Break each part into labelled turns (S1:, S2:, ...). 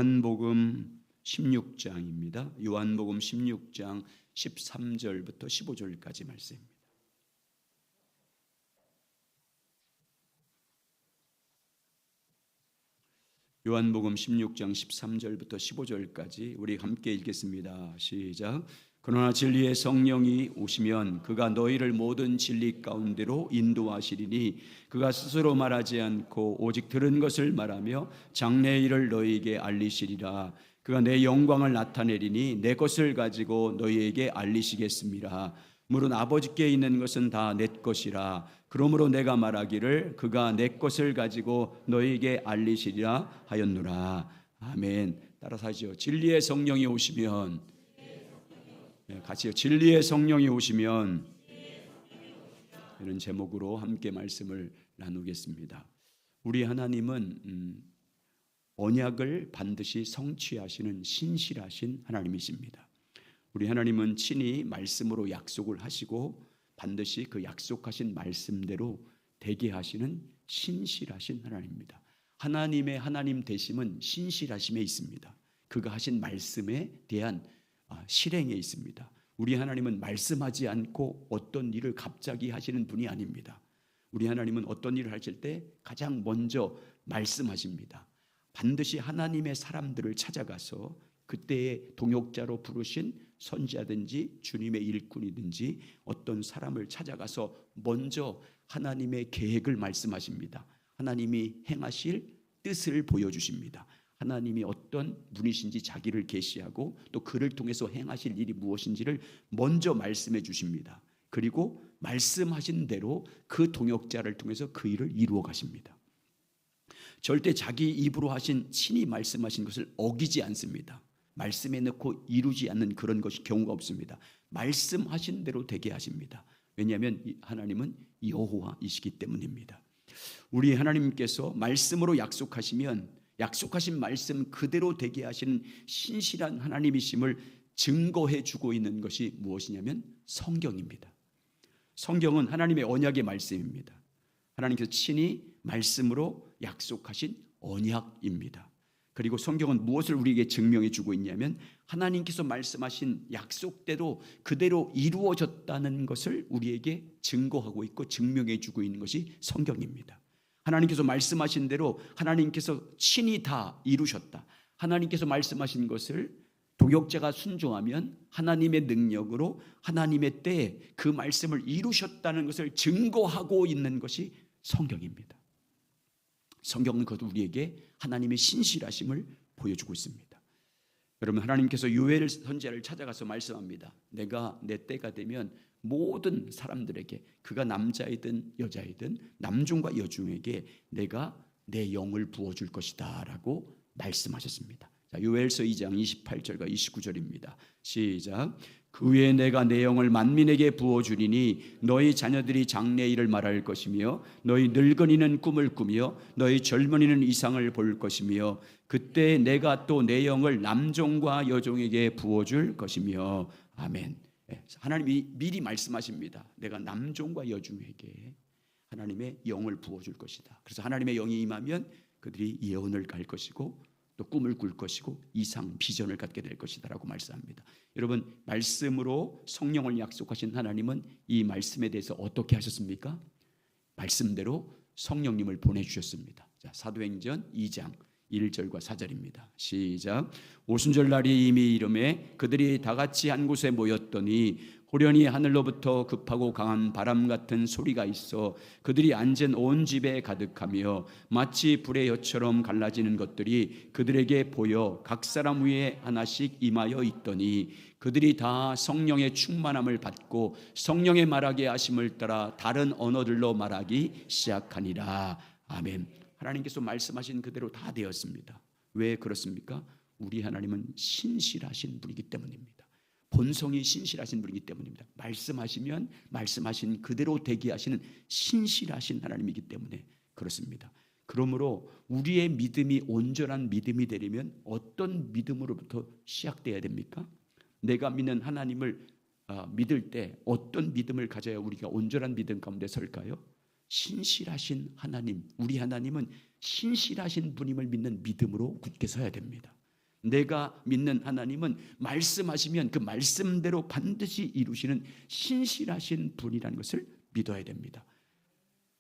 S1: 요한복음 16장입니다. 요한복음 16장 13절부터 15절까지 말씀입니다. 요한복음 16장 13절부터 15절까지 우리 함께 읽겠습니다. 시작. 그러나 진리의 성령이 오시면 그가 너희를 모든 진리 가운데로 인도하시리니 그가 스스로 말하지 않고 오직 들은 것을 말하며 장래의 일을 너희에게 알리시리라. 그가 내 영광을 나타내리니 내 것을 가지고 너희에게 알리시겠습니다. 물은 아버지께 있는 것은 다 내 것이라. 그러므로 내가 말하기를 그가 내 것을 가지고 너희에게 알리시리라 하였노라. 아멘. 따라서 하시죠. 진리의 성령이 오시면, 같이요. 진리의 성령이 오시면, 이런 제목으로 함께 말씀을 나누겠습니다. 우리 하나님은 언약을 반드시 성취하시는 신실하신 하나님이십니다. 우리 하나님은 친히 말씀으로 약속을 하시고 반드시 그 약속하신 말씀대로 되게 하시는 신실하신 하나님입니다. 하나님의 하나님 되심은 신실하심에 있습니다. 그가 하신 말씀에 대한 실행에 있습니다. 우리 하나님은 말씀하지 않고 어떤 일을 갑자기 하시는 분이 아닙니다. 우리 하나님은 어떤 일을 하실 때 가장 먼저 말씀하십니다. 반드시 하나님의 사람들을 찾아가서 그때의 동역자로 부르신 선지자든지 주님의 일꾼이든지 어떤 사람을 찾아가서 먼저 하나님의 계획을 말씀하십니다. 하나님이 행하실 뜻을 보여주십니다. 하나님이 어떤 분이신지 자기를 계시하고 또 그를 통해서 행하실 일이 무엇인지를 먼저 말씀해 주십니다. 그리고 말씀하신 대로 그 동역자를 통해서 그 일을 이루어 가십니다. 절대 자기 입으로 하신 친히 말씀하신 것을 어기지 않습니다. 말씀에 넣고 이루지 않는 그런 것이 경우가 없습니다. 말씀하신 대로 되게 하십니다. 왜냐하면 하나님은 여호와이시기 때문입니다. 우리 하나님께서 말씀으로 약속하시면 약속하신 말씀 그대로 되게 하시는 신실한 하나님이심을 증거해 주고 있는 것이 무엇이냐면 성경입니다. 성경은 하나님의 언약의 말씀입니다. 하나님께서 친히 말씀으로 약속하신 언약입니다. 그리고 성경은 무엇을 우리에게 증명해 주고 있냐면 하나님께서 말씀하신 약속대로 그대로 이루어졌다는 것을 우리에게 증거하고 있고 증명해 주고 있는 것이 성경입니다. 하나님께서 말씀하신 대로 하나님께서 친히 다 이루셨다. 하나님께서 말씀하신 것을 동역자가 순종하면 하나님의 능력으로 하나님의 때에 그 말씀을 이루셨다는 것을 증거하고 있는 것이 성경입니다. 성경은 그것도 우리에게 하나님의 신실하심을 보여주고 있습니다. 여러분, 하나님께서 요엘 선지자를 찾아가서 말씀합니다. 내가 내 때가 되면 모든 사람들에게, 그가 남자이든 여자이든 남중과 여중에게 내가 내 영을 부어줄 것이다 라고 말씀하셨습니다. 자, 요엘서 2장 28절과 29절입니다. 시작. 그 후에 내가 내 영을 만민에게 부어주리니 너희 자녀들이 장래의 일을 말할 것이며 너희 늙은이는 꿈을 꾸며 너희 젊은이는 이상을 볼 것이며 그때 내가 또 내 영을 남종과 여종에게 부어줄 것이며. 아멘. 하나님이 미리 말씀하십니다. 내가 남종과 여종에게 하나님의 영을 부어줄 것이다. 그래서 하나님의 영이 임하면 그들이 예언을 갈 것이고 또 꿈을 꿀 것이고 이상 비전을 갖게 될 것이다 라고 말씀합니다. 여러분, 말씀으로 성령을 약속하신 하나님은 이 말씀에 대해서 어떻게 하셨습니까? 말씀대로 성령님을 보내주셨습니다. 자, 사도행전 2장 1절과 4절입니다. 시작. 오순절 날이 이미 이르매 그들이 다 같이 한 곳에 모였더니 호련히 하늘로부터 급하고 강한 바람 같은 소리가 있어 그들이 앉은 온 집에 가득하며 마치 불의 엿처럼 갈라지는 것들이 그들에게 보여 각 사람 위에 하나씩 임하여 있더니 그들이 다 성령의 충만함을 받고 성령의 말하게 하심을 따라 다른 언어들로 말하기 시작하니라. 아멘. 하나님께서 말씀하신 그대로 다 되었습니다. 왜 그렇습니까? 우리 하나님은 신실하신 분이기 때문입니다. 본성이 신실하신 분이기 때문입니다. 말씀하시면 말씀하신 그대로 되게 하시는 신실하신 하나님이기 때문에 그렇습니다. 그러므로 우리의 믿음이 온전한 믿음이 되려면 어떤 믿음으로부터 시작돼야 됩니까? 내가 믿는 하나님을 믿을 때 어떤 믿음을 가져야 우리가 온전한 믿음 가운데 설까요? 신실하신 하나님, 우리 하나님은 신실하신 분임을 믿는 믿음으로 굳게 서야 됩니다. 내가 믿는 하나님은 말씀하시면 그 말씀대로 반드시 이루시는 신실하신 분이라는 것을 믿어야 됩니다.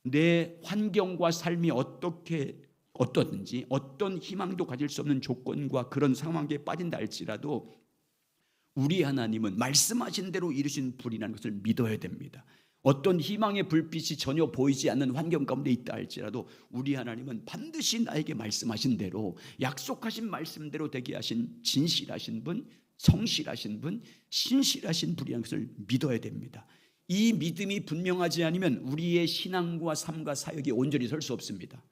S1: 내 환경과 삶이 어떻든지 어떤 희망도 가질 수 없는 조건과 그런 상황에 빠진다 할지라도 우리 하나님은 말씀하신 대로 이루신 분이라는 것을 믿어야 됩니다. 어떤 희망의 불빛이 전혀 보이지 않는 환경 가운데 있다 할지라도 우리 하나님은 반드시 나에게 말씀하신 대로, 약속하신 말씀대로 되게 하신 진실하신 분, 성실하신 분, 신실하신 분이라는 것을 믿어야 됩니다. 이 믿음이 분명하지 않으면 우리의 신앙과 삶과 사역이 온전히 설 수 없습니다.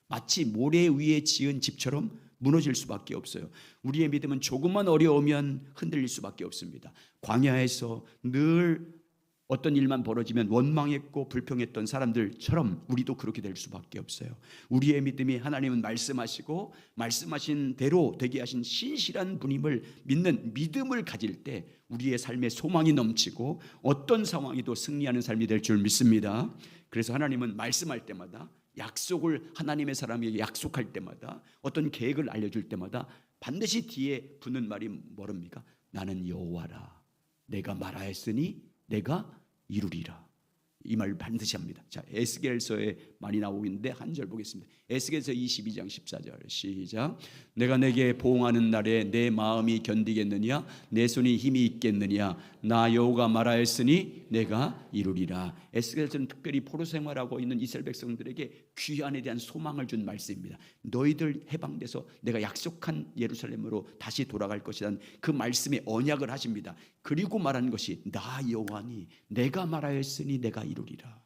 S1: 마치 모래 위에 지은 집처럼 무너질 수밖에 없어요. 우리의 믿음은 조금만 어려우면 흔들릴 수밖에 없습니다. 광야에서 늘 어떤 일만 벌어지면 원망했고 불평했던 사람들처럼 우리도 그렇게 될 수밖에 없어요. 우리의 믿음이 하나님은 말씀하시고 말씀하신 대로 되게 하신 신실한 분임을 믿는 믿음을 가질 때 우리의 삶에 소망이 넘치고 어떤 상황에도 승리하는 삶이 될 줄 믿습니다. 그래서 하나님은 말씀할 때마다, 약속을 하나님의 사람에게 약속할 때마다, 어떤 계획을 알려줄 때마다 반드시 뒤에 붙는 말이 뭐랍니까? 나는 여호와라. 내가 말하였으니 내가 이루리라. 이 말 반드시 합니다. 자, 에스겔서에 많이 나오고 있는데 한 절 보겠습니다. 에스겔서 22장 14절 시작. 내가 내게 보응하는 날에 내 마음이 견디겠느냐? 내 손이 힘이 있겠느냐? 나 여호와가 말하였으니 내가 이루리라. 에스겔서는 특별히 포로 생활하고 있는 이스라엘 백성들에게 귀환에 대한 소망을 준 말씀입니다. 너희들 해방돼서 내가 약속한 예루살렘으로 다시 돌아갈 것이라는 그 말씀에 언약을 하십니다. 그리고 말하는 것이 나 여호와니 내가 말하였으니 내가 이루리라.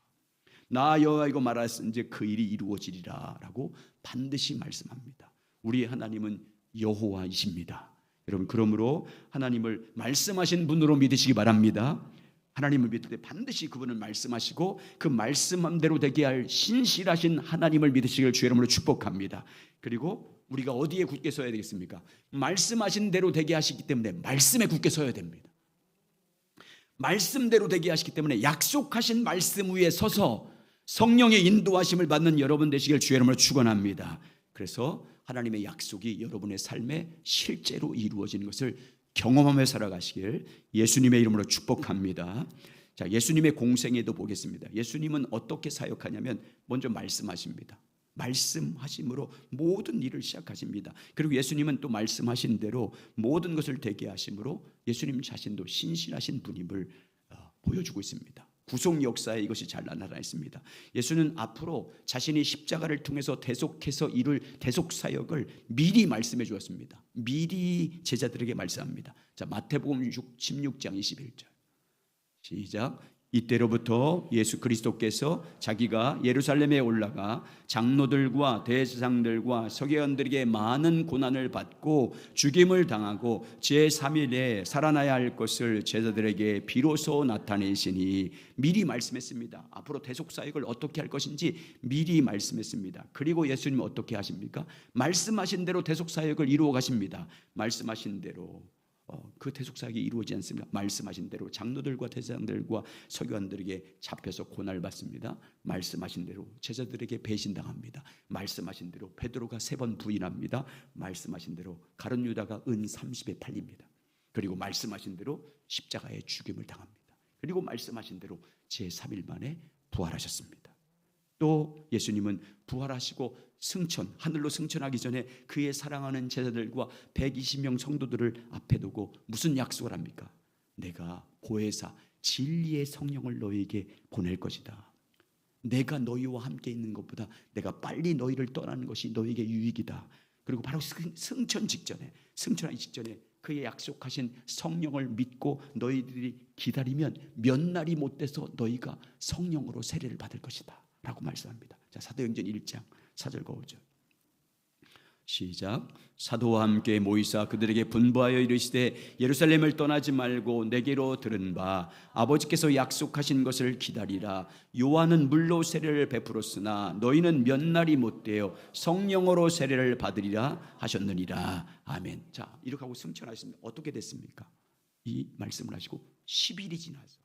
S1: 나 여호와이고 말하였으니 이제 그 일이 이루어지리라 라고 반드시 말씀합니다. 우리 하나님은 여호와이십니다. 여러분, 그러므로 하나님을 말씀하신 분으로 믿으시기 바랍니다. 하나님을 믿을 때 반드시 그분을 말씀하시고 그 말씀대로 되게 할 신실하신 하나님을 믿으시길 주의 이름으로 축복합니다. 그리고 우리가 어디에 굳게 서야 되겠습니까? 말씀하신 대로 되게 하시기 때문에 말씀에 굳게 서야 됩니다. 말씀대로 되게 하시기 때문에 약속하신 말씀 위에 서서 성령의 인도하심을 받는 여러분 되시길 주의 이름으로 축원합니다. 그래서 하나님의 약속이 여러분의 삶에 실제로 이루어지는 것을 경험하며 살아가시길 예수님의 이름으로 축복합니다. 자, 예수님의 공생애도 보겠습니다. 예수님은 어떻게 사역하냐면 먼저 말씀하십니다. 말씀하심으로 모든 일을 시작하십니다. 그리고 예수님은 또 말씀하신 대로 모든 것을 되게 하심으로 예수님 자신도 신실하신 분임을 보여주고 있습니다. 구속 역사에 이것이 잘 나타났습니다. 예수는 앞으로 자신이 십자가를 통해서 계속해서 이룰 대속 사역을 미리 말씀해 주었습니다. 미리 제자들에게 말씀합니다. 자, 마태복음 16장 21절 시작. 이때로부터 예수 그리스도께서 자기가 예루살렘에 올라가 장로들과 대제사장들과 서기관들에게 많은 고난을 받고 죽임을 당하고 제3일에 살아나야 할 것을 제자들에게 비로소 나타내시니 미리 말씀했습니다. 앞으로 대속사역을 어떻게 할 것인지 미리 말씀했습니다. 그리고 예수님은 어떻게 하십니까? 말씀하신 대로 대속사역을 이루어 가십니다. 말씀하신 대로 그 대속사역이 이루어지지 않습니다. 말씀하신 대로 장로들과 대제사장들과 서기관들에게 잡혀서 고난을 받습니다. 말씀하신 대로 제자들에게 배신당합니다. 말씀하신 대로 베드로가 3번 부인합니다. 말씀하신 대로 가룟 유다가 은 30에 팔립니다. 그리고 말씀하신 대로 십자가에 죽임을 당합니다. 그리고 말씀하신 대로 제3일 만에 부활하셨습니다. 또 예수님은 부활하시고 하늘로 승천하기 전에 그의 사랑하는 제자들과 120명 성도들을 앞에 두고 무슨 약속을 합니까? 내가 보혜사 진리의 성령을 너희에게 보낼 것이다. 내가 너희와 함께 있는 것보다 내가 빨리 너희를 떠나는 것이 너희에게 유익이다. 그리고 바로 승천하기 직전에 그의 약속하신 성령을 믿고 너희들이 기다리면 몇 날이 못 돼서 너희가 성령으로 세례를 받을 것이다 라고 말씀합니다. 자, 사도행전 1장 4절과 5절 시작. 사도와 함께 모이사 그들에게 분부하여 이르시되 예루살렘을 떠나지 말고 내게로 들은 바 아버지께서 약속하신 것을 기다리라. 요한은 물로 세례를 베풀었으나 너희는 몇 날이 못되어 성령으로 세례를 받으리라 하셨느니라. 아멘. 자, 이렇게 하고 승천하셨습니다. 어떻게 됐습니까? 이 말씀을 하시고 10일이 지나서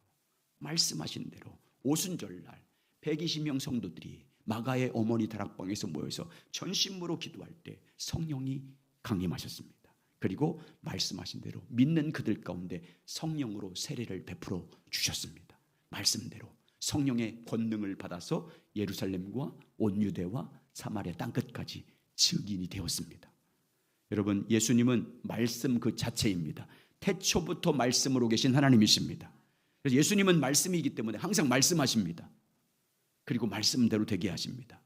S1: 말씀하신 대로 오순절날 120명 성도들이 마가의 어머니 다락방에서 모여서 전심으로 기도할 때 성령이 강림하셨습니다. 그리고 말씀하신 대로 믿는 그들 가운데 성령으로 세례를 베풀어 주셨습니다. 말씀대로 성령의 권능을 받아서 예루살렘과 온 유대와 사마리아 땅끝까지 증인이 되었습니다. 여러분, 예수님은 말씀 그 자체입니다. 태초부터 말씀으로 계신 하나님이십니다. 그래서 예수님은 말씀이기 때문에 항상 말씀하십니다. 그리고 말씀대로 되게 하십니다.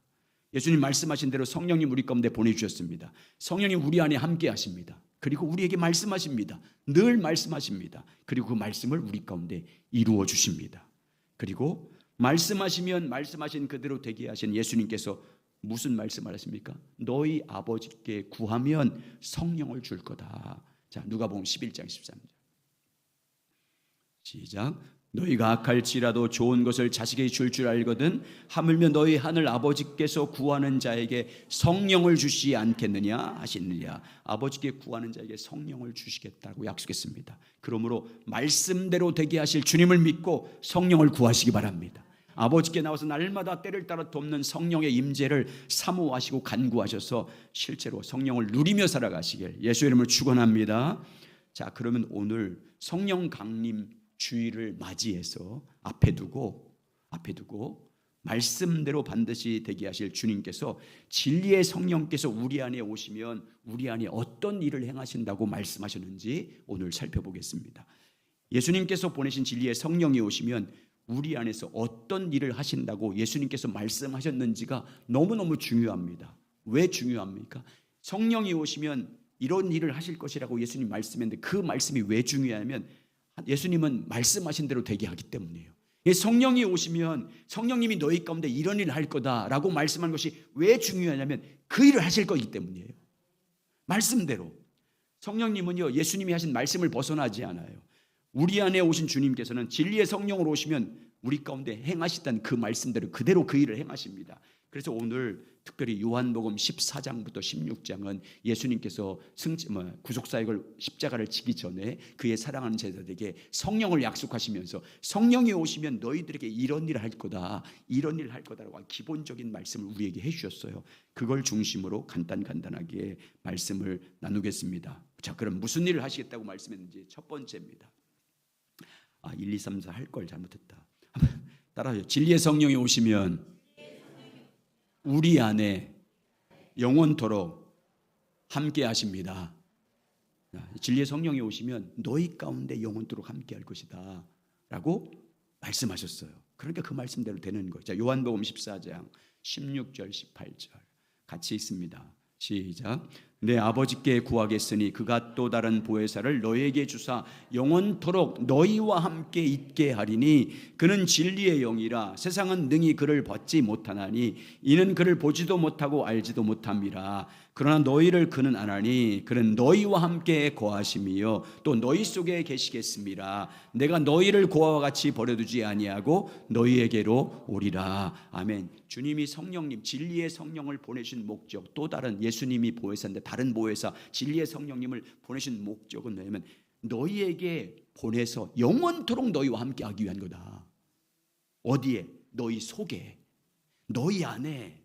S1: 예수님 말씀하신 대로 성령님 우리 가운데 보내주셨습니다. 성령님 우리 안에 함께 하십니다. 그리고 우리에게 말씀하십니다. 늘 말씀하십니다. 그리고 그 말씀을 우리 가운데 이루어 주십니다. 그리고 말씀하시면 말씀하신 그대로 되게 하신 예수님께서 무슨 말씀을 하십니까? 너희 아버지께 구하면 성령을 줄 거다. 자, 누가복음 11장 13절 시작. 너희가 악할지라도 좋은 것을 자식에게 줄 알거든 하물며 너희 하늘 아버지께서 구하는 자에게 성령을 주시지 않겠느냐 하시느냐. 아버지께 구하는 자에게 성령을 주시겠다고 약속했습니다. 그러므로 말씀대로 되게 하실 주님을 믿고 성령을 구하시기 바랍니다. 아버지께 나와서 날마다 때를 따라 돕는 성령의 임재를 사모하시고 간구하셔서 실제로 성령을 누리며 살아가시길 예수 이름으로 축원합니다. 자, 그러면 오늘 성령 강림 주일을 맞이해서 앞에 두고 말씀대로 반드시 되게 하실 주님께서 진리의 성령께서 우리 안에 오시면 우리 안에 어떤 일을 행하신다고 말씀하셨는지 오늘 살펴보겠습니다. 예수님께서 보내신 진리의 성령이 오시면 우리 안에서 어떤 일을 하신다고 예수님께서 말씀하셨는지가 너무너무 중요합니다. 왜 중요합니까? 성령이 오시면 이런 일을 하실 것이라고 예수님 말씀했는데 그 말씀이 왜 중요하냐면 예수님은 말씀하신 대로 되게 하기 때문이에요. 성령이 오시면 성령님이 너희 가운데 이런 일을 할 거다라고 말씀한 것이 왜 중요하냐면 그 일을 하실 거기 때문이에요. 말씀대로. 성령님은요, 예수님이 하신 말씀을 벗어나지 않아요. 우리 안에 오신 주님께서는 진리의 성령으로 오시면 우리 가운데 행하시던 그 말씀대로 그대로 그 일을 행하십니다. 그래서 오늘 특별히 요한복음 14장부터 16장은 예수님께서 구속사역을 십자가를 지기 전에 그의 사랑하는 제자들에게 성령을 약속하시면서 성령이 오시면 너희들에게 이런 일을 할 거다, 이런 일을 할 거다라고 기본적인 말씀을 우리에게 해주셨어요. 그걸 중심으로 간단하게 말씀을 나누겠습니다. 자, 그럼 무슨 일을 하시겠다고 말씀했는지 첫 번째입니다. 1, 2, 3, 4 할 걸 잘못했다. 따라하세요. 진리의 성령이 오시면 우리 안에 영원토록 함께 하십니다. 진리의 성령이 오시면 너희 가운데 영원토록 함께 할 것이다 라고 말씀하셨어요. 그러니까 그 말씀대로 되는 거죠. 자, 요한복음 14장 16절 18절 같이 있습니다. 시작. 내 아버지께 구하겠으니 그가 또 다른 보혜사를 너희에게 주사 영원토록 너희와 함께 있게 하리니 그는 진리의 영이라 세상은 능히 그를 받지 못하나니 이는 그를 보지도 못하고 알지도 못함이라. 그러나 너희를 그는 아나니 그는 너희와 함께 거하심이요 또 너희 속에 계시겠습니다. 내가 너희를 고아와 같이 버려두지 아니하고 너희에게로 오리라. 아멘. 주님이 성령님 진리의 성령을 보내신 목적, 또 다른 예수님이 보혜사인데 다른 보혜사 진리의 성령님을 보내신 목적은 뭐냐면 너희에게 보내서 영원토록 너희와 함께 하기 위한 거다. 어디에? 너희 속에, 너희 안에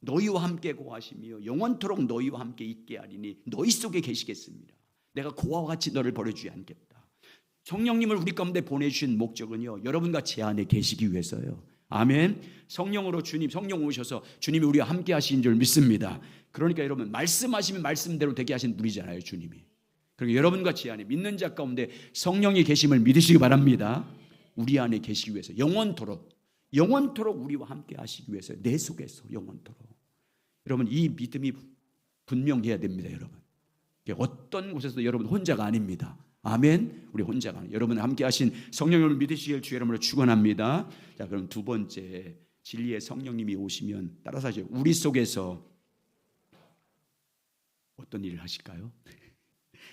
S1: 너희와 함께 거하시며 영원토록 너희와 함께 있게 하리니 너희 속에 계시겠습니다. 내가 고아와 같이 너를 버려주지 않겠다. 성령님을 우리 가운데 보내주신 목적은요, 여러분과 제 안에 계시기 위해서요. 아멘. 성령으로 성령 오셔서 주님이 우리와 함께 하신 줄 믿습니다. 그러니까 여러분 말씀하시면 말씀대로 되게 하신 분이잖아요, 주님이. 그리고 여러분과 제 안에 믿는 자 가운데 성령이 계심을 믿으시기 바랍니다. 우리 안에 계시기 위해서 영원토록 우리와 함께 하시기 위해서 내 속에서 영원토록. 여러분 이 믿음이 분명해야 됩니다. 여러분 어떤 곳에서도 여러분 혼자가 아닙니다. 아멘. 우리 혼자가 아니에요. 여러분 함께 하신 성령님을 믿으시길 주 이름으로 축원합니다. 자, 그럼 두 번째, 진리의 성령님이 오시면 따라서 하죠. 우리 속에서 어떤 일을 하실까요?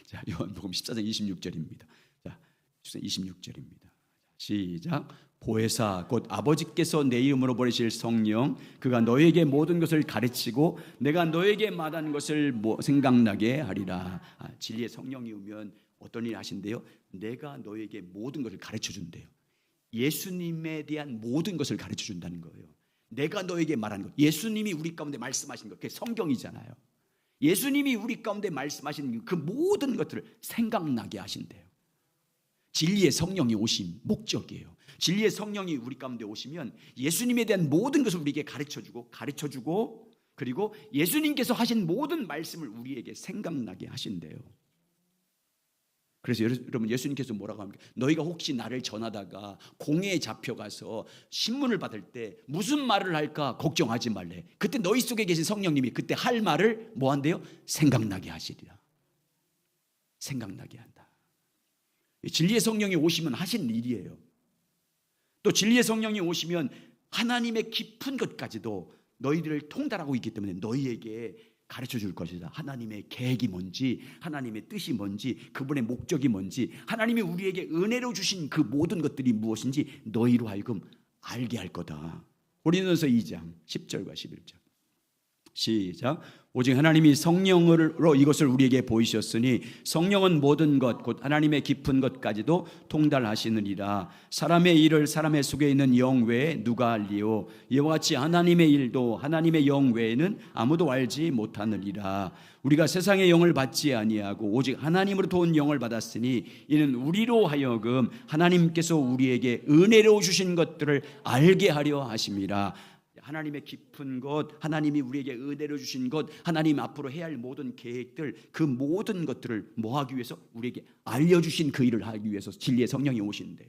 S1: 자, 요한복음 14장 26절입니다. 자, 26절입니다. 시작. 보혜사 곧 아버지께서 내 이름으로 보내실 성령 그가 너에게 모든 것을 가르치고 내가 너에게 말한 것을 생각나게 하리라. 진리의 성령이 오면 어떤 일을 하신대요? 내가 너에게 모든 것을 가르쳐 준대요. 예수님에 대한 모든 것을 가르쳐 준다는 거예요. 내가 너에게 말한 것, 예수님이 우리 가운데 말씀하신 것, 그게 성경이잖아요. 예수님이 우리 가운데 말씀하신 그 모든 것들을 생각나게 하신대요. 진리의 성령이 오신 목적이에요. 진리의 성령이 우리 가운데 오시면 예수님에 대한 모든 것을 우리에게 가르쳐주고 그리고 예수님께서 하신 모든 말씀을 우리에게 생각나게 하신대요. 그래서 여러분, 예수님께서 뭐라고 합니까? 너희가 혹시 나를 전하다가 공회에 잡혀가서 신문을 받을 때 무슨 말을 할까 걱정하지 말래. 그때 너희 속에 계신 성령님이 그때 할 말을 뭐 한대요? 생각나게 하시리라. 생각나게 한다. 진리의 성령이 오시면 하신 일이에요. 또 진리의 성령이 오시면 하나님의 깊은 것까지도 너희들을 통달하고 있기 때문에 너희에게 가르쳐 줄 것이다. 하나님의 계획이 뭔지, 하나님의 뜻이 뭔지, 그분의 목적이 뭔지, 하나님이 우리에게 은혜로 주신 그 모든 것들이 무엇인지 너희로 하여금 알게 할 거다. 고린도서 2장 10절과 11절 시작. 오직 하나님이 성령으로 이것을 우리에게 보이셨으니 성령은 모든 것 곧 하나님의 깊은 것까지도 통달하시느니라. 사람의 일을 사람의 속에 있는 영 외에 누가 알리요? 이와 같이 하나님의 일도 하나님의 영 외에는 아무도 알지 못하느니라. 우리가 세상의 영을 받지 아니하고 오직 하나님으로부터 온 영을 받았으니 이는 우리로 하여금 하나님께서 우리에게 은혜로 주신 것들을 알게 하려 하심이라. 하나님의 깊은 것, 하나님이 우리에게 은혜로 주신 것, 하나님 앞으로 해야 할 모든 계획들, 그 모든 것들을 뭐 하기 위해서? 우리에게 알려주신 그 일을 하기 위해서 진리의 성령이 오신대요.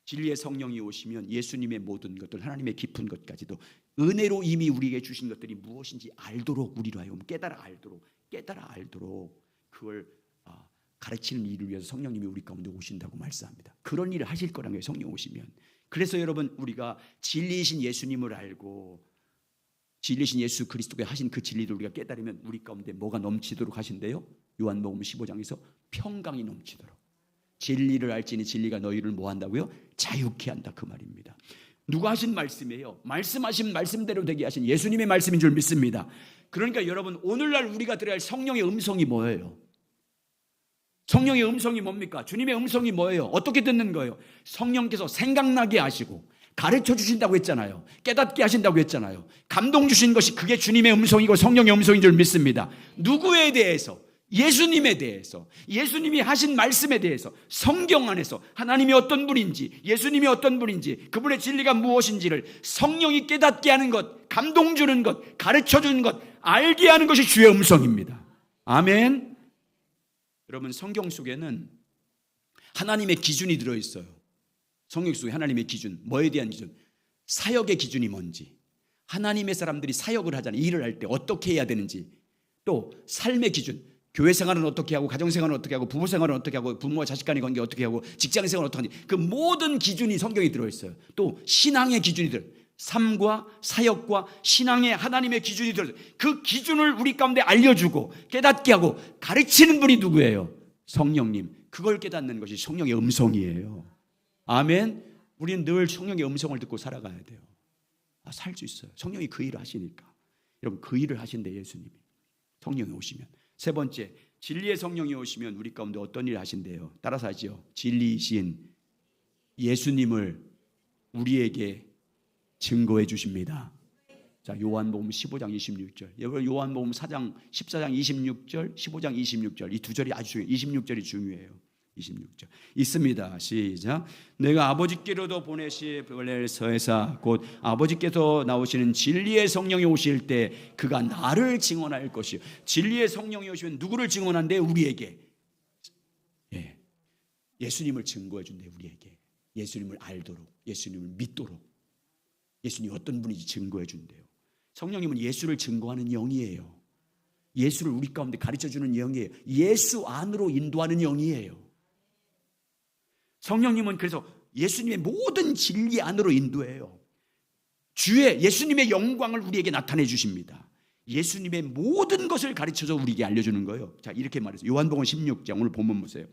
S1: 진리의 성령이 오시면 예수님의 모든 것들, 하나님의 깊은 것까지도 은혜로 이미 우리에게 주신 것들이 무엇인지 알도록, 우리로 하여금 깨달아 알도록 그걸 가르치는 일을 위해서 성령님이 우리 가운데 오신다고 말씀합니다. 그런 일을 하실 거라는 거예요, 성령 오시면. 그래서 여러분, 우리가 진리이신 예수님을 알고 진리이신 예수 그리스도가 하신 그 진리를 우리가 깨달으면 우리 가운데 뭐가 넘치도록 하신대요? 요한복음 15장에서 평강이 넘치도록. 진리를 알지니 진리가 너희를 뭐 한다고요? 자유케 한다, 그 말입니다. 누가 하신 말씀이에요? 말씀하신 말씀대로 되게 하신 예수님의 말씀인 줄 믿습니다. 그러니까 여러분, 오늘날 우리가 들어야 할 성령의 음성이 뭐예요? 성령의 음성이 뭡니까? 주님의 음성이 뭐예요? 어떻게 듣는 거예요? 성령께서 생각나게 하시고 가르쳐 주신다고 했잖아요. 깨닫게 하신다고 했잖아요. 감동 주신 것이 그게 주님의 음성이고 성령의 음성인 줄 믿습니다. 누구에 대해서? 예수님에 대해서, 예수님이 하신 말씀에 대해서, 성경 안에서 하나님이 어떤 분인지, 예수님이 어떤 분인지, 그분의 진리가 무엇인지를 성령이 깨닫게 하는 것, 감동 주는 것, 가르쳐 주는 것, 알게 하는 것이 주의 음성입니다. 아멘. 여러분, 성경 속에는 하나님의 기준이 들어있어요. 성경 속에 하나님의 기준, 뭐에 대한 기준? 사역의 기준이 뭔지, 하나님의 사람들이 사역을 하잖아요. 일을 할 때 어떻게 해야 되는지, 또 삶의 기준, 교회 생활은 어떻게 하고, 가정 생활은 어떻게 하고, 부부 생활은 어떻게 하고, 부모와 자식 간의 관계 어떻게 하고, 직장 생활은 어떻게 하는지, 그 모든 기준이 성경에 들어있어요. 또 신앙의 기준이 들어있어요. 삶과 사역과 신앙의 하나님의 기준이 들어있어요. 그 기준을 우리 가운데 알려주고 깨닫게 하고 가르치는 분이 누구예요? 성령님. 그걸 깨닫는 것이 성령의 음성이에요. 아멘. 우리는 늘 성령의 음성을 듣고 살아가야 돼요. 살 수 있어요. 성령이 그 일을 하시니까. 여러분, 그 일을 하신대, 예수님이. 성령이 오시면. 세 번째, 진리의 성령이 오시면 우리 가운데 어떤 일을 하신대요? 따라서 하지요. 진리이신 예수님을 우리에게 증거해 주십니다. 자, 요한복음 15장 26절. 여러분, 요한복음 4장 14장 26절, 15장 26절. 이 두 절이 아주 중요해요. 26절이 중요해요. 26절 있습니다. 시작. 내가 아버지께로도 보내시서 곧 아버지께서 나오시는 진리의 성령이 오실 때 그가 나를 증언할 것이요. 진리의 성령이 오시면 누구를 증언한대? 우리에게. 예수님을 증거해 준대, 우리에게. 예수님을 알도록, 예수님을 믿도록, 예수님이 어떤 분인지 증거해 준대요. 성령님은 예수를 증거하는 영이에요. 예수를 우리 가운데 가르쳐주는 영이에요. 예수 안으로 인도하는 영이에요. 성령님은 그래서 예수님의 모든 진리 안으로 인도해요. 예수님의 영광을 우리에게 나타내 주십니다. 예수님의 모든 것을 가르쳐서 우리에게 알려주는 거예요. 자, 이렇게 말해서 요한복음 16장 오늘 본문 보세요.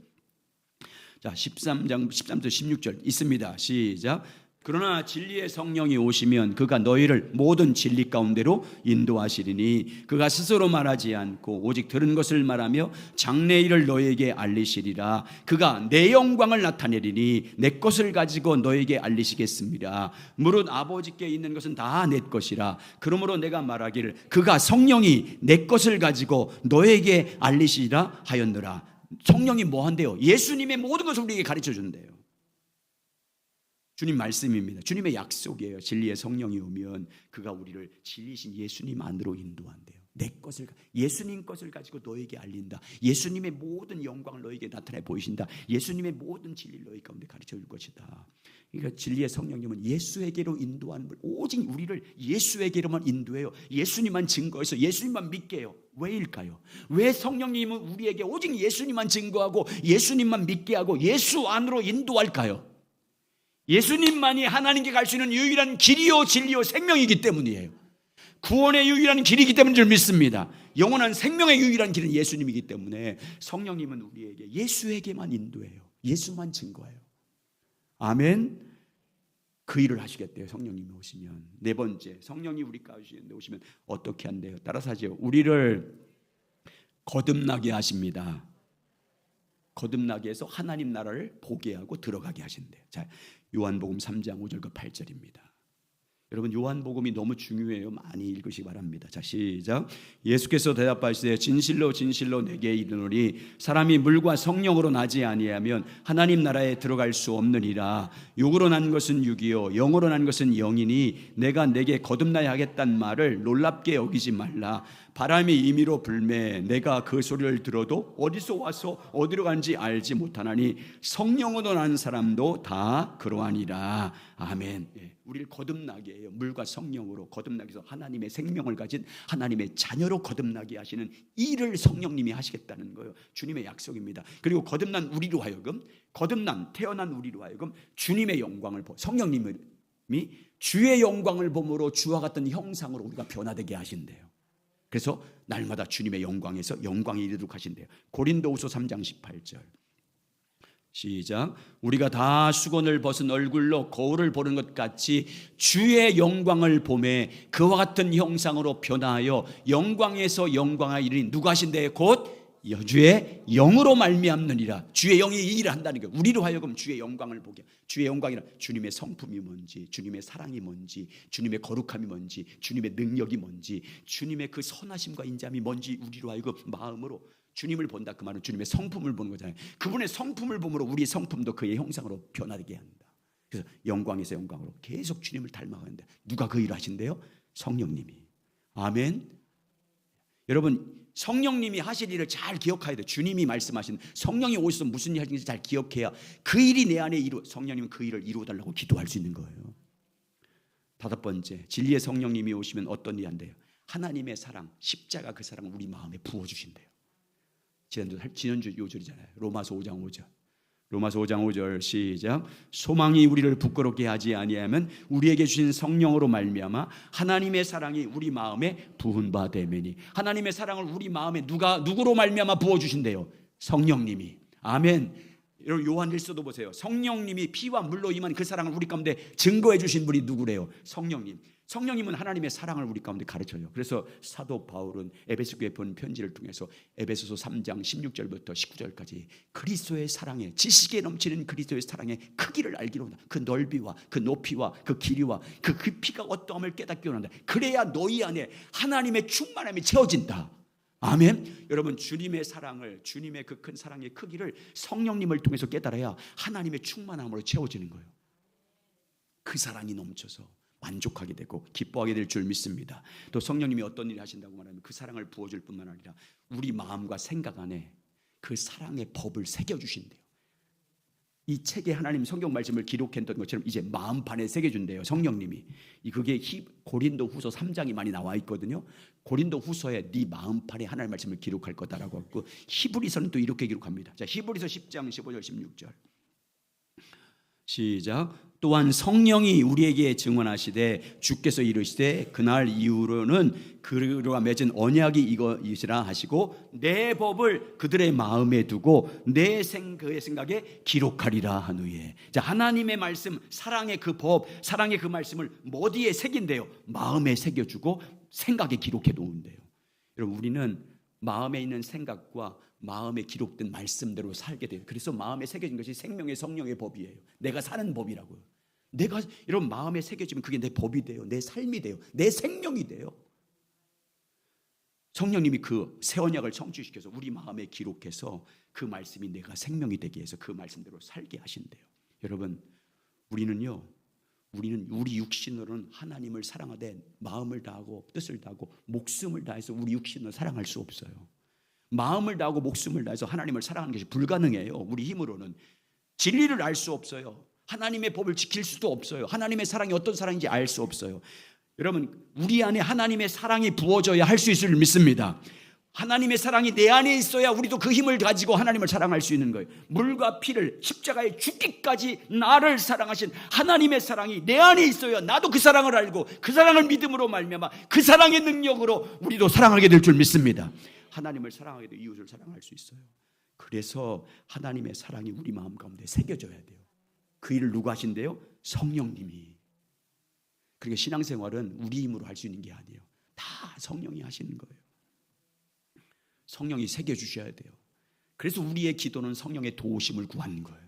S1: 자, 13절 16절 있습니다. 시작. 그러나 진리의 성령이 오시면 그가 너희를 모든 진리 가운데로 인도하시리니 그가 스스로 말하지 않고 오직 들은 것을 말하며 장래 일을 너희에게 알리시리라. 그가 내 영광을 나타내리니 내 것을 가지고 너희에게 알리시겠습니다. 무릇 아버지께 있는 것은 다 내 것이라. 그러므로 내가 말하기를 그가 성령이 내 것을 가지고 너희에게 알리시리라 하였느라. 성령이 뭐 한대요? 예수님의 모든 것을 우리에게 가르쳐 준대요. 주님 말씀입니다. 주님의 약속이에요. 진리의 성령이 오면 그가 우리를 진리신 예수님 안으로 인도한대요. 내 것을, 예수님 것을 가지고 너에게 알린다. 예수님의 모든 영광을 너에게 나타내 보이신다. 예수님의 모든 진리를 너희 가운데 가르쳐 줄 것이다. 그러니까 진리의 성령님은 예수에게로 인도하는 분, 오직 우리를 예수에게로만 인도해요. 예수님만 증거해서 예수님만 믿게 해요. 왜일까요? 왜 성령님은 우리에게 오직 예수님만 증거하고 예수님만 믿게 하고 예수 안으로 인도할까요? 예수님만이 하나님께 갈 수 있는 유일한 길이요 진리요 생명이기 때문이에요. 구원의 유일한 길이기 때문인 줄 믿습니다. 영원한 생명의 유일한 길은 예수님이기 때문에 성령님은 우리에게 예수에게만 인도해요. 예수만 증거해요. 아멘. 그 일을 하시겠대요. 성령님이 오시면. 네 번째, 성령이 우리 가운데 오시면 어떻게 한대요? 따라서 하죠. 우리를 거듭나게 하십니다. 거듭나게 해서 하나님 나라를 보게 하고 들어가게 하신대요. 자, 요한복음 3장 5절과 8절입니다. 여러분 요한복음이 너무 중요해요. 많이 읽으시기 바랍니다. 자, 시작. 예수께서 대답하시되 진실로 진실로 내게 이르노니 사람이 물과 성령으로 나지 아니하면 하나님 나라에 들어갈 수 없느니라. 육으로 난 것은 육이요 영으로 난 것은 영이니 내가 내게 거듭나야 하겠단 말을 놀랍게 여기지 말라. 바람이 임의로 불매 내가 그 소리를 들어도 어디서 와서 어디로 간지 알지 못하나니 성령으로 난 사람도 다 그러하니라. 아멘. 우리를 거듭나게 해요. 물과 성령으로 거듭나게 해서 하나님의 생명을 가진 하나님의 자녀로 거듭나게 하시는 일을 성령님이 하시겠다는 거예요. 주님의 약속입니다. 그리고 거듭난 우리로 하여금, 태어난 우리로 하여금 주님의 영광을 성령님이 주의 영광을 보므로 주와 같은 형상으로 우리가 변화되게 하신대요. 그래서 날마다 주님의 영광에서 영광에 이르도록 하신대요. 고린도후서 3장 18절 시작. 우리가 다 수건을 벗은 얼굴로 거울을 보는 것 같이 주의 영광을 보매 그와 같은 형상으로 변화하여 영광에서 영광에 이르니 누가 하신대요? 곧 주의 영으로 말미암느니라. 주의 영이 이 일을 한다는 거예요. 우리로 하여금 주의 영광을 보게. 주의 영광이란 주님의 성품이 뭔지, 주님의 사랑이 뭔지, 주님의 거룩함이 뭔지, 주님의 능력이 뭔지, 주님의 그 선하심과 인자함이 뭔지 우리로 하여금 마음으로 주님을 본다. 그 말은 주님의 성품을 보는 거잖아요. 그분의 성품을 보므로 우리 성품도 그의 형상으로 변화되게 한다. 그래서 영광에서 영광으로 계속 주님을 닮아가는데 누가 그 일을 하신대요? 성령님이. 아멘. 여러분 성령님이 하실 일을 잘 기억해야 돼요. 주님이 말씀하신 성령이 오셔서 무슨 일 하시는지 잘 기억해야 그 일이 내 안에 성령님은 그 일을 이루어달라고 기도할 수 있는 거예요. 다섯 번째, 진리의 성령님이 오시면 어떤 일이 한대요? 하나님의 사랑, 십자가 그 사랑을 우리 마음에 부어주신대요. 지난주 요절이잖아요. 로마서 5장 5절. 로마서 5장 5절 시작. 소망이 우리를 부끄럽게 하지 아니하면 우리에게 주신 성령으로 말미암아 하나님의 사랑이 우리 마음에 부은 바 되매니. 하나님의 사랑을 우리 마음에 누구로 말미암아 부어 주신대요? 성령님이. 아멘. 여러분 요한일서도 보세요. 성령님이 피와 물로 임한 그 사랑을 우리 가운데 증거해 주신 분이 누구래요? 성령님. 성령님은 하나님의 사랑을 우리 가운데 가르쳐요. 그래서 사도 바울은 에베소 교회에 본 편지를 통해서 에베소서 3장 16절부터 19절까지 그리스도의 사랑에, 지식에 넘치는 그리스도의 사랑의 크기를 알기로 한다. 그 넓이와 그 높이와 그 길이와 그 깊이가 어떠함을 깨닫기로 한다. 그래야 너희 안에 하나님의 충만함이 채워진다. 아멘. 여러분 주님의 사랑을, 주님의 그 큰 사랑의 크기를 성령님을 통해서 깨달아야 하나님의 충만함으로 채워지는 거예요. 그 사랑이 넘쳐서 만족하게 되고 기뻐하게 될 줄 믿습니다. 또 성령님이 어떤 일을 하신다고 말하면 그 사랑을 부어줄 뿐만 아니라 우리 마음과 생각 안에 그 사랑의 법을 새겨주신대요. 이 책에 하나님 성경 말씀을 기록했던 것처럼 이제 마음판에 새겨준대요. 성령님이. 그게 고린도후서 3장이 많이 나와 있거든요. 고린도후서에 네 마음판에 하나님 말씀을 기록할 거다라고 하고, 히브리서는 또 이렇게 기록합니다. 자, 히브리서 10장 15절 16절 시작. 또한 성령이 우리에게 증언하시되 주께서 이르시되 그날 이후로는 그들과 맺은 언약이 이것이라 하시고 내 법을 그들의 마음에 두고 그의 생각에 기록하리라 하노니. 자, 하나님의 말씀, 사랑의 그 법, 사랑의 그 말씀을 어디에 새긴대요? 마음에 새겨주고 생각에 기록해 놓은대요. 여러분, 우리는 마음에 있는 생각과 마음에 기록된 말씀대로 살게 돼요. 그래서 마음에 새겨진 것이 생명의 성령의 법이에요. 내가 사는 법이라고요. 내가 이런 마음에 새겨지면 그게 내 법이 돼요. 내 삶이 돼요. 내 생명이 돼요. 성령님이 그 새 언약을 성취시켜서 우리 마음에 기록해서 그 말씀이 내가 생명이 되게 해서 그 말씀대로 살게 하신대요. 여러분, 우리는 우리 육신으로는 하나님을 사랑하되 마음을 다하고 뜻을 다하고 목숨을 다해서 우리 육신을 사랑할 수 없어요. 마음을 다하고 목숨을 다해서 하나님을 사랑하는 것이 불가능해요. 우리 힘으로는 진리를 알 수 없어요. 하나님의 법을 지킬 수도 없어요. 하나님의 사랑이 어떤 사랑인지 알 수 없어요. 여러분, 우리 안에 하나님의 사랑이 부어져야 할 수 있을 줄 믿습니다. 하나님의 사랑이 내 안에 있어야 우리도 그 힘을 가지고 하나님을 사랑할 수 있는 거예요. 물과 피를 십자가에 죽기까지 나를 사랑하신 하나님의 사랑이 내 안에 있어야 나도 그 사랑을 알고 그 사랑을 믿음으로 말미암아 그 사랑의 능력으로 우리도 사랑하게 될 줄 믿습니다. 하나님을 사랑하게 되고 이웃을 사랑할 수 있어요. 그래서 하나님의 사랑이 우리 마음 가운데 새겨져야 돼요. 그 일을 누가 하신대요? 성령님이. 그러니까 신앙생활은 우리 힘으로 할 수 있는 게 아니에요. 다 성령이 하시는 거예요. 성령이 새겨주셔야 돼요. 그래서 우리의 기도는 성령의 도우심을 구하는 거예요.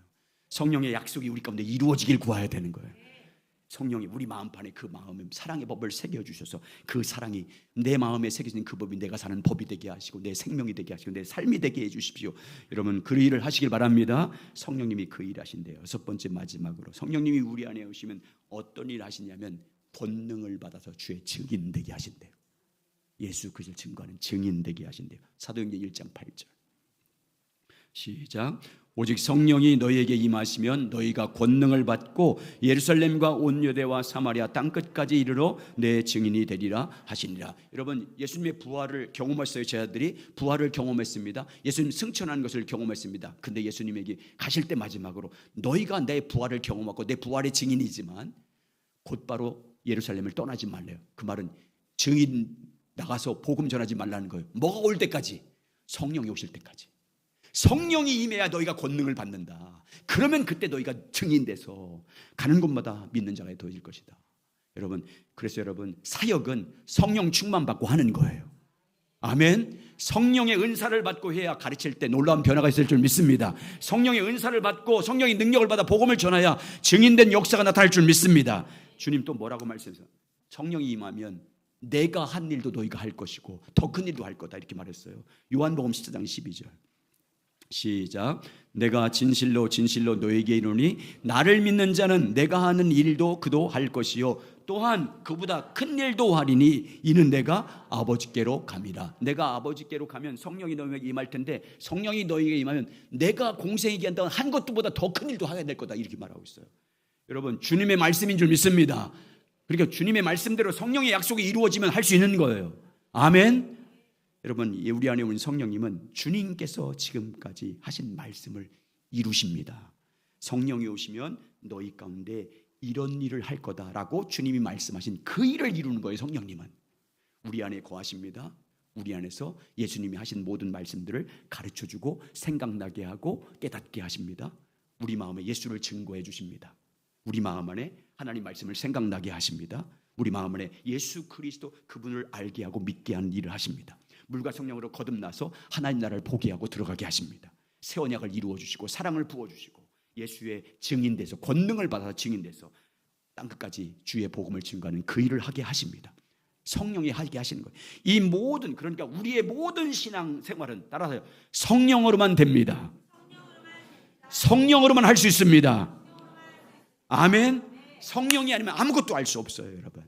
S1: 성령의 약속이 우리 가운데 이루어지길 구해야 되는 거예요. 성령이 우리 마음판에 그 마음에 사랑의 법을 새겨주셔서 그 사랑이 내 마음에 새겨진 그 법이 내가 사는 법이 되게 하시고 내 생명이 되게 하시고 내 삶이 되게 해주십시오. 여러분, 그 일을 하시길 바랍니다. 성령님이 그 일 하신대요. 여섯 번째 마지막으로 성령님이 우리 안에 오시면 어떤 일 하시냐면 권능을 받아서 주의 증인 되게 하신대요. 예수 그리스도를 증거하는 증인 되게 하신대요. 사도행전 1장 8절 시작. 오직 성령이 너희에게 임하시면 너희가 권능을 받고 예루살렘과 온 유대와 사마리아 땅끝까지 이르러 내 증인이 되리라 하시니라. 여러분, 예수님의 부활을 경험했어요. 제자들이 부활을 경험했습니다. 예수님 승천하는 것을 경험했습니다. 근데 예수님에게 가실 때 마지막으로 너희가 내 부활을 경험하고 내 부활의 증인이지만 곧바로 예루살렘을 떠나지 말래요. 그 말은 증인 나가서 복음 전하지 말라는 거예요. 뭐가 올 때까지? 성령이 오실 때까지. 성령이 임해야 너희가 권능을 받는다. 그러면 그때 너희가 증인돼서 가는 곳마다 믿는 자가 더해질 것이다. 여러분, 그래서 여러분, 사역은 성령 충만 받고 하는 거예요. 아멘. 성령의 은사를 받고 해야 가르칠 때 놀라운 변화가 있을 줄 믿습니다. 성령의 은사를 받고 성령의 능력을 받아 복음을 전하야 증인된 역사가 나타날 줄 믿습니다. 주님 또 뭐라고 말씀하세요? 성령이 임하면 내가 한 일도 너희가 할 것이고 더 큰 일도 할 거다, 이렇게 말했어요. 요한복음 14장 12절 시작. 내가 진실로 진실로 너에게 이르노니 나를 믿는 자는 내가 하는 일도 그도 할 것이요 또한 그보다 큰 일도 하리니 이는 내가 아버지께로 감이라. 내가 아버지께로 가면 성령이 너희에게 임할 텐데 성령이 너희에게 임하면 내가 공생에게 한 것보다 더 큰 일도 하게 될 거다, 이렇게 말하고 있어요. 여러분, 주님의 말씀인 줄 믿습니다. 그러니까 주님의 말씀대로 성령의 약속이 이루어지면 할 수 있는 거예요. 아멘. 여러분, 우리 안에 오는 성령님은 주님께서 지금까지 하신 말씀을 이루십니다. 성령이 오시면 너희 가운데 이런 일을 할 거다라고 주님이 말씀하신 그 일을 이루는 거예요. 성령님은 우리 안에 거하십니다. 우리 안에서 예수님이 하신 모든 말씀들을 가르쳐주고 생각나게 하고 깨닫게 하십니다. 우리 마음에 예수를 증거해 주십니다. 우리 마음 안에 하나님 말씀을 생각나게 하십니다. 우리 마음 안에 예수 그리스도 그분을 알게 하고 믿게 하는 일을 하십니다. 물과 성령으로 거듭나서 하나님 나라를 보게 하고 들어가게 하십니다. 새 언약을 이루어 주시고 사랑을 부어 주시고 예수의 증인돼서 권능을 받아서 증인돼서 땅끝까지 주의 복음을 증거하는 그 일을 하게 하십니다. 성령이 하게 하시는 거예요. 이 모든, 그러니까 우리의 모든 신앙 생활은 따라서요, 성령으로만 됩니다. 성령으로만 할 수 있습니다. 아멘. 성령이 아니면 아무것도 할 수 없어요. 여러분,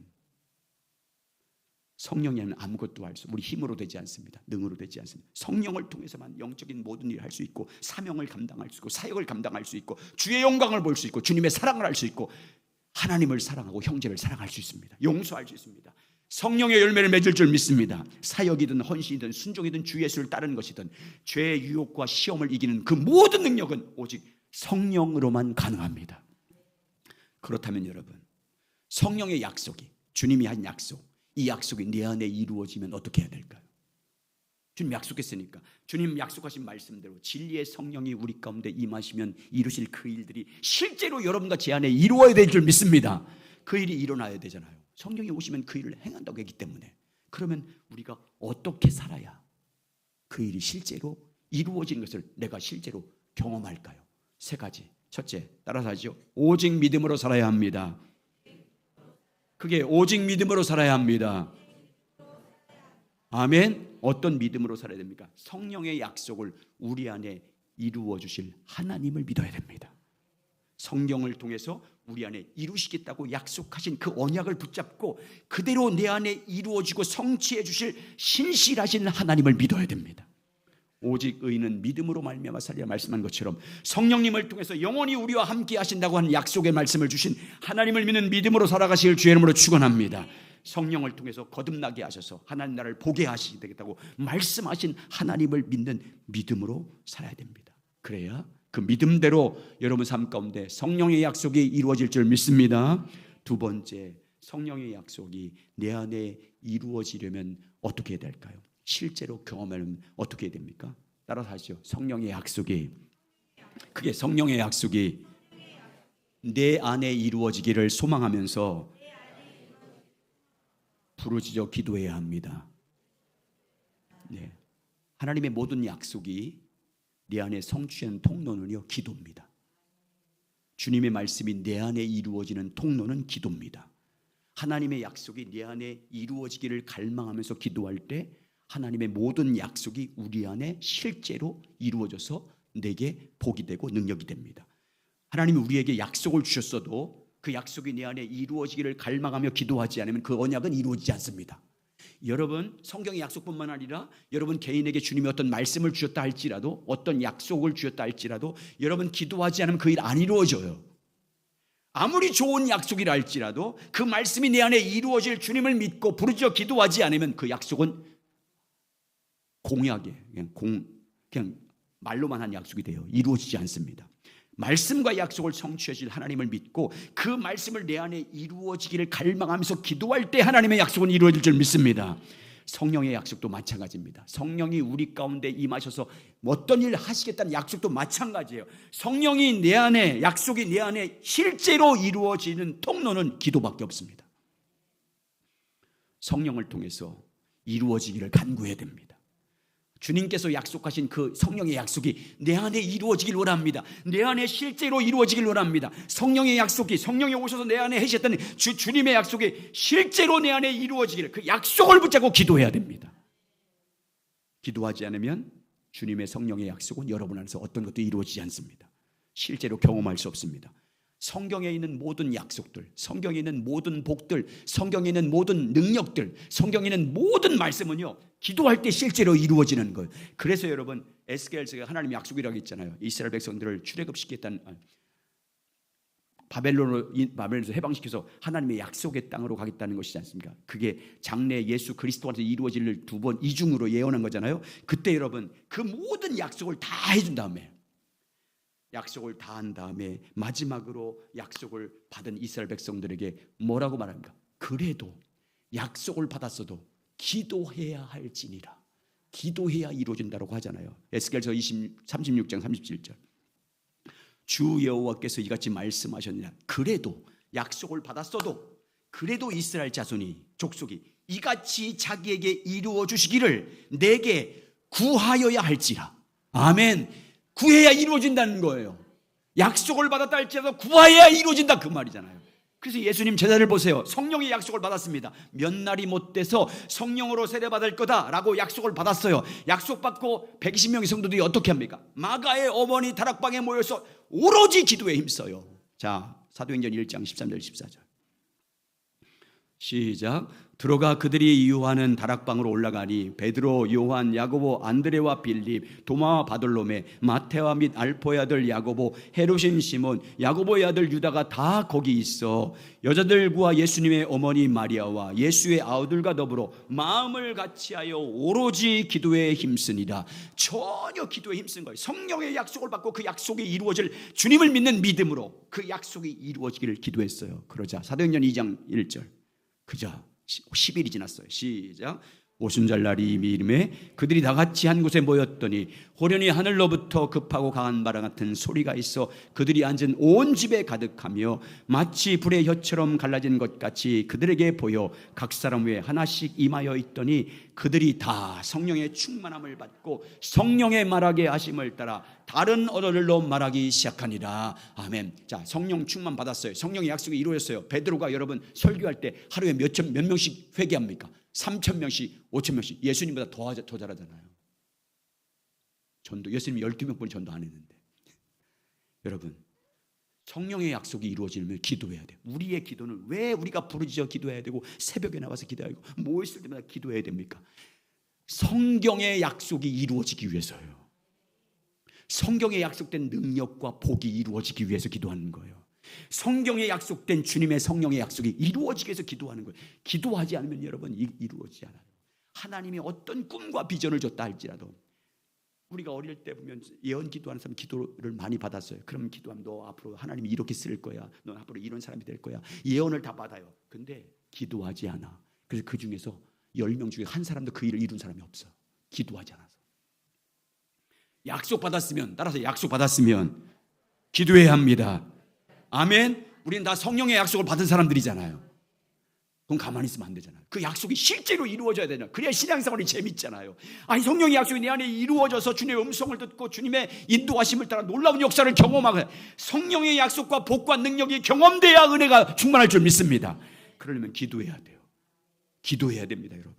S1: 성령이 아니면 아무것도 할 수, 우리 힘으로 되지 않습니다. 능으로 되지 않습니다. 성령을 통해서만 영적인 모든 일을 할 수 있고 사명을 감당할 수 있고 사역을 감당할 수 있고 주의 영광을 볼 수 있고 주님의 사랑을 할 수 있고 하나님을 사랑하고 형제를 사랑할 수 있습니다. 용서할 수 있습니다. 성령의 열매를 맺을 줄 믿습니다. 사역이든 헌신이든 순종이든 주 예수를 따르는 것이든 죄의 유혹과 시험을 이기는 그 모든 능력은 오직 성령으로만 가능합니다. 그렇다면 여러분, 성령의 약속이, 주님이 한 약속, 이 약속이 내 안에 이루어지면 어떻게 해야 될까요? 주님 약속했으니까, 주님 약속하신 말씀대로 진리의 성령이 우리 가운데 임하시면 이루실 그 일들이 실제로 여러분과 제 안에 이루어야 될 줄 믿습니다. 그 일이 일어나야 되잖아요. 성령이 오시면 그 일을 행한다고 했기 때문에. 그러면 우리가 어떻게 살아야 그 일이 실제로 이루어지는 것을 내가 실제로 경험할까요? 세 가지. 첫째, 따라서 하죠. 오직 믿음으로 살아야 합니다. 그게 오직 믿음으로 살아야 합니다. 아멘. 어떤 믿음으로 살아야 됩니까? 성령의 약속을 우리 안에 이루어 주실 하나님을 믿어야 됩니다. 성령을 통해서 우리 안에 이루시겠다고 약속하신 그 언약을 붙잡고 그대로 내 안에 이루어지고 성취해 주실 신실하신 하나님을 믿어야 됩니다. 오직 의인은 믿음으로 말미암아 살리라 말씀한 것처럼 성령님을 통해서 영원히 우리와 함께 하신다고 하는 약속의 말씀을 주신 하나님을 믿는 믿음으로 살아가실 주의 이름으로 축원합니다. 성령을 통해서 거듭나게 하셔서 하나님 나라를 보게 하시게 되겠다고 말씀하신 하나님을 믿는 믿음으로 살아야 됩니다. 그래야 그 믿음대로 여러분 삶 가운데 성령의 약속이 이루어질 줄 믿습니다. 두 번째, 성령의 약속이 내 안에 이루어지려면 어떻게 해야 될까요? 실제로 경험하려면 어떻게 해야 됩니까? 따라서 하시죠. 성령의 약속이, 그게 성령의 약속이 내 안에 이루어지기를 소망하면서 부르짖어 기도해야 합니다. 네. 하나님의 모든 약속이 내 안에 성취하는 통로는요, 기도입니다. 주님의 말씀이 내 안에 이루어지는 통로는 기도입니다. 하나님의 약속이 내 안에 이루어지기를 갈망하면서 기도할 때 하나님의 모든 약속이 우리 안에 실제로 이루어져서 내게 복이 되고 능력이 됩니다. 하나님이 우리에게 약속을 주셨어도 그 약속이 내 안에 이루어지기를 갈망하며 기도하지 않으면 그 언약은 이루어지지 않습니다. 여러분, 성경의 약속뿐만 아니라 여러분 개인에게 주님이 어떤 말씀을 주셨다 할지라도, 어떤 약속을 주셨다 할지라도 여러분 기도하지 않으면 그 일 안 이루어져요. 아무리 좋은 약속이라 할지라도 그 말씀이 내 안에 이루어질 주님을 믿고 부르짖어 기도하지 않으면 그 약속은 공약이에요. 그냥 말로만 한 약속이 돼요. 이루어지지 않습니다. 말씀과 약속을 성취해 주실 하나님을 믿고 그 말씀을 내 안에 이루어지기를 갈망하면서 기도할 때 하나님의 약속은 이루어질 줄 믿습니다. 성령의 약속도 마찬가지입니다. 성령이 우리 가운데 임하셔서 어떤 일을 하시겠다는 약속도 마찬가지예요. 성령이 내 안에, 약속이 내 안에 실제로 이루어지는 통로는 기도밖에 없습니다. 성령을 통해서 이루어지기를 간구해야 됩니다. 주님께서 약속하신 그 성령의 약속이 내 안에 이루어지길 원합니다. 내 안에 실제로 이루어지길 원합니다. 성령의 약속이, 성령이 오셔서 내 안에 하셨던 주님의 약속이 실제로 내 안에 이루어지기를, 그 약속을 붙잡고 기도해야 됩니다. 기도하지 않으면 주님의 성령의 약속은 여러분 안에서 어떤 것도 이루어지지 않습니다. 실제로 경험할 수 없습니다. 성경에 있는 모든 약속들, 성경에 있는 모든 복들, 성경에 있는 모든 능력들, 성경에 있는 모든 말씀은요, 기도할 때 실제로 이루어지는 거예요. 그래서 여러분, 에스겔서가 하나님의 약속이라고 했잖아요. 이스라엘 백성들을 출애굽시켰다는, 바벨론에서 해방시켜서 하나님의 약속의 땅으로 가겠다는 것이지 않습니까? 그게 장래 예수 그리스도 안에서 이루어질 일 두 번 이중으로 예언한 거잖아요. 그때 여러분, 그 모든 약속을 다 해준 다음에, 약속을 다 한 다음에 마지막으로 약속을 받은 이스라엘 백성들에게 뭐라고 말합니까? 그래도 약속을 받았어도 기도해야 할지니라. 기도해야 이루어진다고 하잖아요. 에스겔서 36장 37절. 주 여호와께서 이같이 말씀하셨느냐. 그래도 약속을 받았어도 그래도 이스라엘 자손이, 족속이 이같이 자기에게 이루어 주시기를 내게 구하여야 할지라. 아멘. 구해야 이루어진다는 거예요. 약속을 받았다 할지라도 구하여야 이루어진다, 그 말이잖아요. 그래서 예수님 제자를 보세요. 성령의 약속을 받았습니다. 몇 날이 못 돼서 성령으로 세례받을 거다라고 약속을 받았어요. 약속받고 120명의 성도들이 어떻게 합니까? 마가의 어머니 다락방에 모여서 오로지 기도에 힘써요. 자, 사도행전 1장 13절 14절. 시작. 들어가 그들이 유하는 다락방으로 올라가니 베드로, 요한, 야고보, 안드레와 빌립, 도마와 바돌로메, 마테와 및 알포의 아들 야고보, 헤롯인 시몬, 야고보의 아들 유다가 다 거기 있어 여자들과 예수님의 어머니 마리아와 예수의 아우들과 더불어 마음을 같이하여 오로지 기도에 힘쓰니라. 전혀 기도에 힘쓴 거예요. 성령의 약속을 받고 그 약속이 이루어질 주님을 믿는 믿음으로 그 약속이 이루어지기를 기도했어요. 그러자 사도행전 2장 1절 그저 10일이 지났어요. 시작. 오순절날이 이미 이름에 그들이 다 같이 한 곳에 모였더니 호련히 하늘로부터 급하고 강한 바람 같은 소리가 있어 그들이 앉은 온 집에 가득하며 마치 불의 혀처럼 갈라진 것 같이 그들에게 보여 각 사람 위에 하나씩 임하여 있더니 그들이 다 성령의 충만함을 받고 성령의 말하게 하심을 따라 다른 언어들로 말하기 시작하니라. 아멘. 자, 성령 충만 받았어요. 성령의 약속이 이루어졌어요. 베드로가 여러분 설교할 때 하루에 몇 명씩 회개합니까? 3,000명씩 5,000명씩. 예수님보다 더 잘하잖아요. 전도 예수님이 12명뿐이 전도 안 했는데. 여러분 성령의 약속이 이루어지면 기도해야 돼요. 우리의 기도는 왜 우리가 부르짖어 기도해야 되고 새벽에 나와서 기도해야 되고 뭐 있을 때마다 기도해야 됩니까? 성경의 약속이 이루어지기 위해서요. 성경에 약속된 능력과 복이 이루어지기 위해서 기도하는 거예요. 성경에 약속된 주님의 성령의 약속이 이루어지기 위해서 기도하는 거예요. 기도하지 않으면 여러분 이루어지지 않아요. 하나님이 어떤 꿈과 비전을 줬다 할지라도 우리가 어릴 때 보면 예언 기도하는 사람 기도를 많이 받았어요. 그럼 기도하면 너 앞으로 하나님이 이렇게 쓸 거야. 너 앞으로 이런 사람이 될 거야. 예언을 다 받아요. 근데 기도하지 않아. 그래서 그 중에서 10명 중에 한 사람도 그 일을 이룬 사람이 없어. 기도하지 않아서. 약속 받았으면 따라서 약속 받았으면 기도해야 합니다. 아멘. 우리는 다 성령의 약속을 받은 사람들이잖아요. 그럼 가만히 있으면 안 되잖아요. 그 약속이 실제로 이루어져야 되잖아요. 그래야 신앙생활이 재밌잖아요. 아니 성령의 약속이 내 안에 이루어져서 주님의 음성을 듣고 주님의 인도하심을 따라 놀라운 역사를 경험하고 성령의 약속과 복과 능력이 경험돼야 은혜가 충만할 줄 믿습니다. 그러려면 기도해야 돼요. 기도해야 됩니다, 여러분.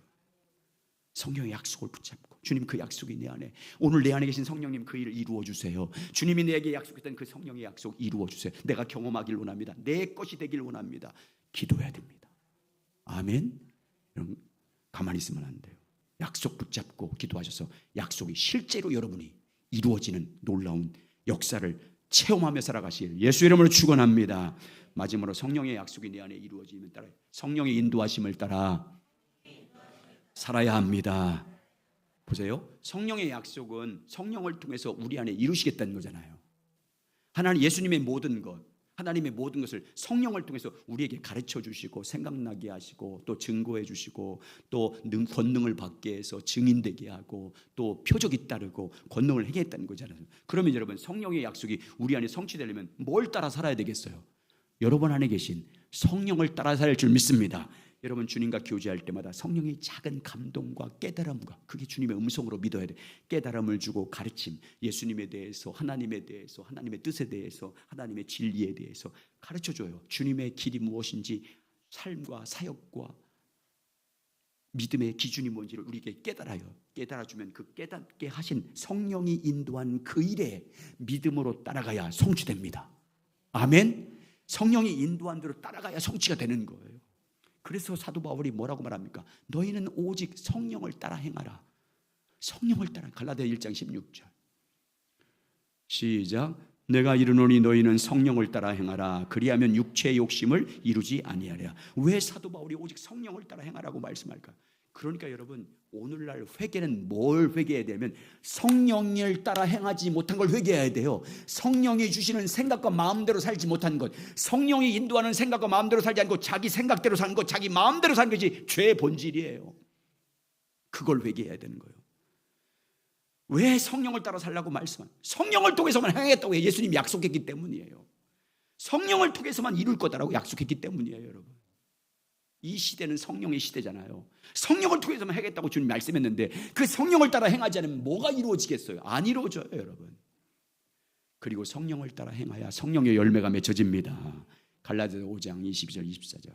S1: 성령의 약속을 붙잡고 주님 그 약속이 내 안에 오늘 내 안에 계신 성령님 그 일을 이루어 주세요. 주님이 내게 약속했던 그 성령의 약속 이루어 주세요. 내가 경험하길 원합니다. 내 것이 되길 원합니다. 기도해야 됩니다. 아멘. 여러분 가만히 있으면 안 돼요. 약속 붙잡고 기도하셔서 약속이 실제로 여러분이 이루어지는 놀라운 역사를 체험하며 살아가시길 예수 이름으로 축원합니다. 마지막으로 성령의 약속이 내 안에 이루어지면 따라 성령의 인도하심을 따라 살아야 합니다. 보세요. 성령의 약속은 성령을 통해서 우리 안에 이루시겠다는 거잖아요. 하나님 예수님의 모든 것, 하나님의 모든 것을 성령을 통해서 우리에게 가르쳐 주시고 생각나게 하시고 또 증거해 주시고 또 권능을 받게 해서 증인되게 하고 또 표적이 따르고 권능을 행했다는 거잖아요. 그러면 여러분 성령의 약속이 우리 안에 성취되려면 뭘 따라 살아야 되겠어요? 여러분 안에 계신 성령을 따라 살 줄 믿습니다. 여러분 주님과 교제할 때마다 성령의 작은 감동과 깨달음과 그게 주님의 음성으로 믿어야 돼. 깨달음을 주고 가르침, 예수님에 대해서 하나님에 대해서 하나님의 뜻에 대해서 하나님의 진리에 대해서 가르쳐줘요. 주님의 길이 무엇인지 삶과 사역과 믿음의 기준이 뭔지를 우리에게 깨달아요. 깨달아주면 그 깨닫게 하신 성령이 인도한 그 일에 믿음으로 따라가야 성취됩니다. 아멘. 성령이 인도한 대로 따라가야 성취가 되는 거예요. 그래서 사도 바울이 뭐라고 말합니까? 너희는 오직 성령을 따라 행하라. 성령을 따라. 갈라디아 1장 16절 시작. 내가 이르노니 너희는 성령을 따라 행하라. 그리하면 육체의 욕심을 이루지 아니하리라. 왜 사도 바울이 오직 성령을 따라 행하라고 말씀할까? 그러니까 여러분 오늘날 회개는 뭘 회개해야 되면 성령을 따라 행하지 못한 걸 회개해야 돼요. 성령이 주시는 생각과 마음대로 살지 못한 것, 성령이 인도하는 생각과 마음대로 살지 않고 자기 생각대로 사는 것, 자기 마음대로 사는 것이 죄의 본질이에요. 그걸 회개해야 되는 거예요. 왜 성령을 따라 살라고 말씀한? 성령을 통해서만 행하겠다고 예수님이 약속했기 때문이에요. 성령을 통해서만 이룰 거다라고 약속했기 때문이에요, 여러분. 이 시대는 성령의 시대잖아요. 성령을 통해서만 하겠다고 주님 말씀했는데 그 성령을 따라 행하지 않으면 뭐가 이루어지겠어요? 안 이루어져요, 여러분. 그리고 성령을 따라 행하여 성령의 열매가 맺어집니다. 갈라디아 5장 22절 24절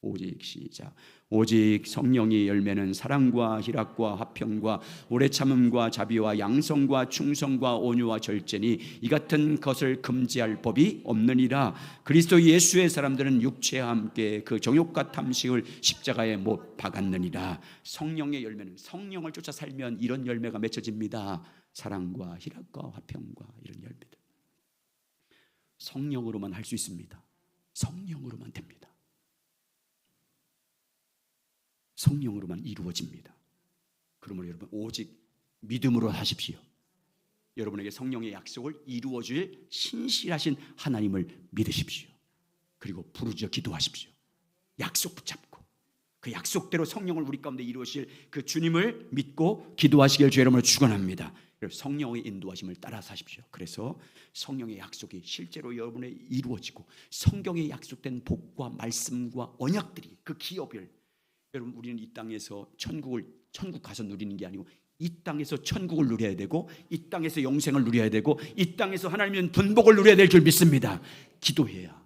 S1: 오직 시작. 오직 성령의 열매는 사랑과 희락과 화평과 오래 참음과 자비와 양성과 충성과 온유와 절제니 이 같은 것을 금지할 법이 없느니라. 그리스도 예수의 사람들은 육체와 함께 그 정욕과 탐식을 십자가에 못 박았느니라. 성령의 열매는, 성령을 쫓아 살면 이런 열매가 맺혀집니다. 사랑과 희락과 화평과 이런 열매들. 성령으로만 할 수 있습니다. 성령으로만 됩니다. 성령으로만 이루어집니다. 그러므로 여러분 오직 믿음으로 하십시오. 여러분에게 성령의 약속을 이루어 주실 신실하신 하나님을 믿으십시오. 그리고 부르짖어 기도하십시오. 약속 붙잡고 그 약속대로 성령을 우리 가운데 이루실 그 주님을 믿고 기도하시길 주 여러분을 축원합니다. 성령의 인도하심을 따라서 하십시오. 그래서 성령의 약속이 실제로 여러분에 이루어지고 성경에 약속된 복과 말씀과 언약들이 그 기업을, 여러분 우리는 이 땅에서 천국 가서 누리는 게 아니고 이 땅에서 천국을 누려야 되고 이 땅에서 영생을 누려야 되고 이 땅에서 하나님의 분복을 누려야 될 줄 믿습니다. 기도해야,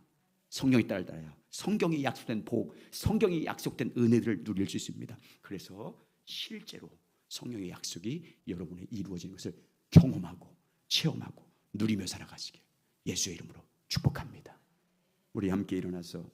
S1: 성령이 따라야 성경에 약속된 복, 성경에 약속된 은혜들을 누릴 수 있습니다. 그래서 실제로 성령의 약속이 여러분에 이루어지는 것을 경험하고 체험하고 누리며 살아가시길 예수의 이름으로 축복합니다. 우리 함께 일어나서